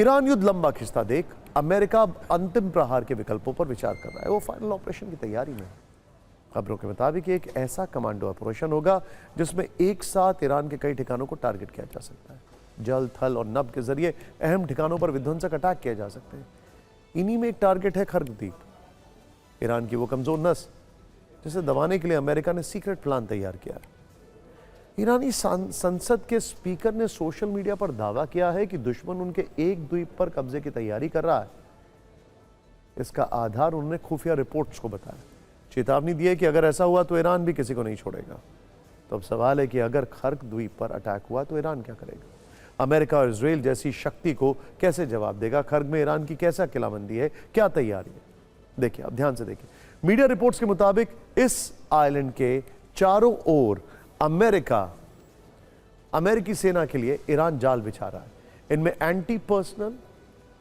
Iran युद्ध लंबा खिंचता देख अमेरिका अंतिम प्रहार के विकल्पों पर विचार कर रहा है। वो फाइनल ऑपरेशन की तैयारी में। खबरों के मुताबिक एक ऐसा कमांडो ऑपरेशन होगा जिसमें एक साथ ईरान के कई ठिकानों को टारगेट किया जा सकता है। जल, थल और नभ के जरिए अहम ठिकानों पर विध्वंसक अटैक किए जा सकते हैं। इन्हीं में एक टारगेट है खर्ग द्वीप, ईरान की वो कमजोर नस जिसे दबाने के लिए अमेरिका ने सीक्रेट प्लान तैयार किया है। ईरानी संसद के स्पीकर ने सोशल मीडिया पर दावा किया है कि दुश्मन उनके एक द्वीप पर कब्जे की तैयारी कर रहा है। इसका आधार उन्होंने खुफिया रिपोर्ट्स को बताया। चेतावनी दी है कि अगर ऐसा हुआ तो ईरान भी किसी को नहीं छोड़ेगा। तो अब सवाल है कि अगर खर्ग द्वीप पर अटैक हुआ तो ईरान क्या करेगा? अमेरिका और इजराइल जैसी शक्ति को कैसे जवाब देगा? खर्ग में ईरान की कैसा किलाबंदी है, क्या तैयारी है? देखिए, अब ध्यान से देखिए। मीडिया रिपोर्ट्स के मुताबिक इस आइलैंड के चारों ओर अमेरिकी सेना के लिए ईरान जाल बिछा रहा है। इनमें एंटी पर्सनल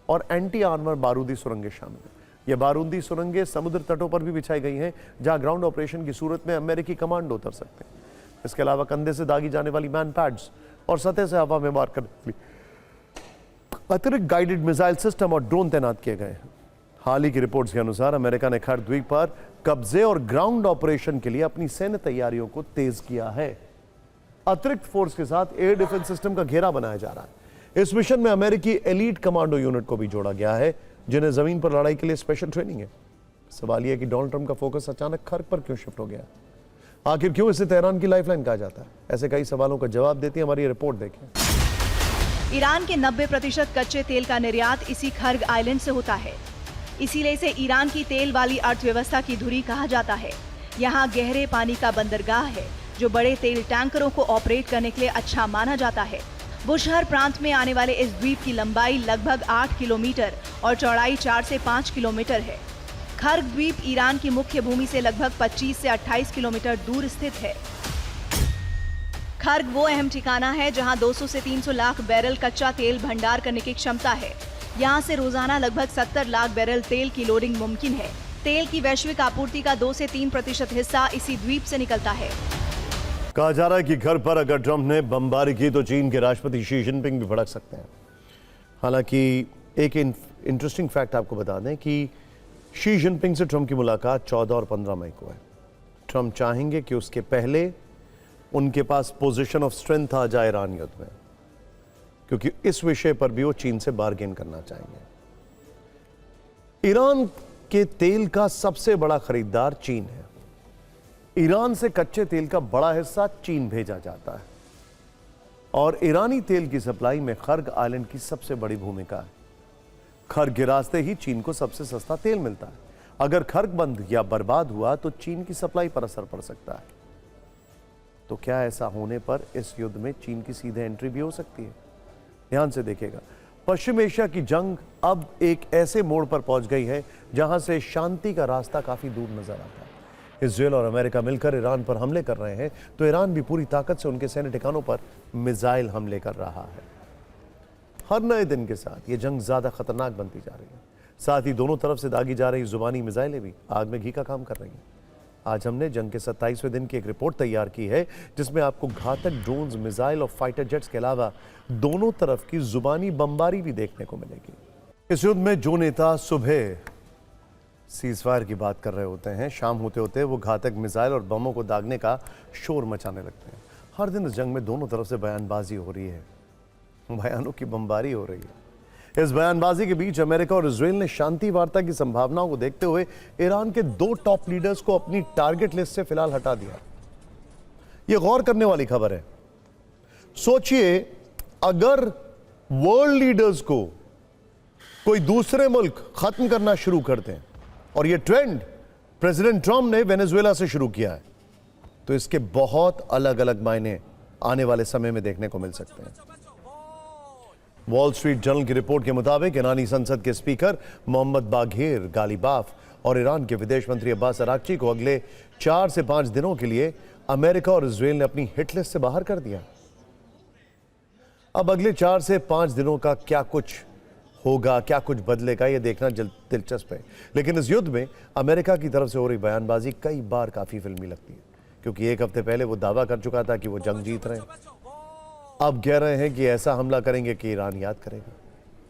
और एंटी आर्मर बारूदी सुरंगें शामिल हैं। ये बारूदी सुरंगें समुद्र तटों पर भी बिछाई गई हैं, जहां ग्राउंड ऑपरेशन की सूरत में अमेरिकी कमांडो उतर सकते हैं। इसके अलावा कंधे से दागी जाने वाली मैन पैड्स और सतह से हवा में मार कर अतिरिक्त गाइडेड मिसाइल सिस्टम और ड्रोन तैनात किए गए हैं। हाल ही की रिपोर्ट्स के अनुसार अमेरिका ने खर्ग द्वीप पर कब्जे और ग्राउंड ऑपरेशन के लिए अपनी सैन्य तैयारियों को तेज किया है। अतिरिक्त फोर्स के साथ एयर डिफेंस सिस्टम का घेरा बनाया जा रहा है। इस मिशन में अमेरिकी एलीट कमांडो यूनिट को भी जोड़ा गया है, जिन्हें जमीन पर लड़ाई के लिए स्पेशल ट्रेनिंग है। सवाल यह है कि डोनाल्ड ट्रंप का फोकस अचानक खर्ग पर क्यों शिफ्ट हो गया? आखिर क्यों इसे तेहरान की लाइफलाइन कहा जाता है? ऐसे कई सवालों का जवाब देती है हमारी रिपोर्ट देखें। ईरान के 90% कच्चे तेल का निर्यात इसी खर्ग आइलैंड से होता है। इसीलिए इसे ईरान की तेल वाली अर्थव्यवस्था की धुरी कहा जाता है। यहाँ गहरे पानी का बंदरगाह है जो बड़े तेल टैंकरों को ऑपरेट करने के लिए अच्छा माना जाता है। बुशहर प्रांत में आने वाले इस द्वीप की लंबाई लगभग 8 किलोमीटर और चौड़ाई 4 से 5 किलोमीटर है। खर्ग द्वीप ईरान की मुख्य भूमि से लगभग 25 से 28 किलोमीटर दूर स्थित है। खर्ग वो अहम ठिकाना है जहां 200 से 300 लाख बैरल कच्चा तेल भंडार करने की क्षमता है। यहां से रोजाना लगभग 70 लाख बैरल तेल की लोडिंग मुमकिन है। तेल की वैश्विक आपूर्ति का 2 से 3% हिस्सा इसी द्वीप से निकलता है। कहा जा रहा है कि घर पर अगर ट्रंप ने बमबारी की तो चीन के राष्ट्रपति शी जिनपिंग भी भड़क सकते हैं। हालांकि एक इंटरेस्टिंग फैक्ट आपको बता दें कि शी जिनपिंग से ट्रंप की मुलाकात 14 और 15 मई को है। ट्रंप चाहेंगे कि उसके पहले उनके पास पोजीशन ऑफ स्ट्रेंथ आ जाए ईरान युद्ध में, क्योंकि इस विषय पर भी वो चीन से बार्गेन करना चाहेंगे। ईरान के तेल का सबसे बड़ा खरीदार चीन है। ईरान से कच्चे तेल का बड़ा हिस्सा चीन भेजा जाता है और ईरानी तेल की सप्लाई में खर्ग आइलैंड की सबसे बड़ी भूमिका है। खर्ग के रास्ते ही चीन को सबसे सस्ता तेल मिलता है। अगर खर्ग बंद या बर्बाद हुआ तो चीन की सप्लाई पर असर पड़ सकता है। तो क्या ऐसा होने पर इस युद्ध में चीन की सीधे एंट्री भी हो सकती है? ध्यान से देखिएगा। पश्चिम एशिया की जंग अब एक ऐसे मोड़ पर पहुंच गई है जहां से शांति का रास्ता काफी दूर नजर आता है। इजराइल और अमेरिका मिलकर ईरान पर हमले कर रहे हैं तो ईरान भी पूरी ताकत से उनके सैन्य ठिकानों पर मिसाइल हमले कर रहा है। हर नए दिन के साथ ये जंग ज्यादा खतरनाक बनती जा रही है। साथ ही दोनों तरफ से दागी जा रही जुबानी मिसाइलें भी आग में घी का काम कर रही हैं। आज हमने जंग के 27वें दिन की एक रिपोर्ट तैयार की है जिसमें आपको घातक ड्रोन्स, मिसाइल और फाइटर जेट्स के अलावा दोनों तरफ की जुबानी बमबारी भी देखने को मिलेगी। इस युद्ध में जो नेता सुबह सीजफायर की बात कर रहे होते हैं, शाम होते होते वो घातक मिसाइल और बमों को दागने का शोर मचाने लगते हैं। हर दिन इस जंग में दोनों तरफ से बयानबाजी हो रही है, बयानों की बमबारी हो रही है। इस बयानबाजी के बीच अमेरिका और इजराइल ने शांति वार्ता की संभावनाओं को देखते हुए ईरान के 2 टॉप लीडर्स को अपनी टारगेट लिस्ट से फिलहाल हटा दिया। यह गौर करने वाली खबर है। सोचिए, अगर वर्ल्ड लीडर्स को कोई दूसरे मुल्क खत्म करना शुरू करते हैं, और यह ट्रेंड प्रेसिडेंट ट्रंप ने वेनेजुएला से शुरू किया है, तो इसके बहुत अलग अलग मायने आने वाले समय में देखने को मिल सकते हैं। वॉल स्ट्रीट जर्नल की रिपोर्ट के मुताबिक ईरानी संसद के स्पीकर मोहम्मद बाघेर गालिबाफ और ईरान के विदेश मंत्री अब्बास अराक्ची को अगले 4 से 5 दिनों के लिए अमेरिका और इजराइल ने अपनी हिट लिस्ट से बाहर कर दिया। अब अगले 4 से 5 दिनों का क्या कुछ होगा, क्या कुछ बदलेगा, यह देखना दिलचस्प है। लेकिन इस युद्ध में अमेरिका की तरफ से हो रही बयानबाजी कई बार काफी फिल्मी लगती है, क्योंकि 1 हफ्ते पहले वो दावा कर चुका था कि वो जंग जीत रहे हैं। अब कह रहे हैं कि ऐसा हमला करेंगे कि ईरान याद करेगा।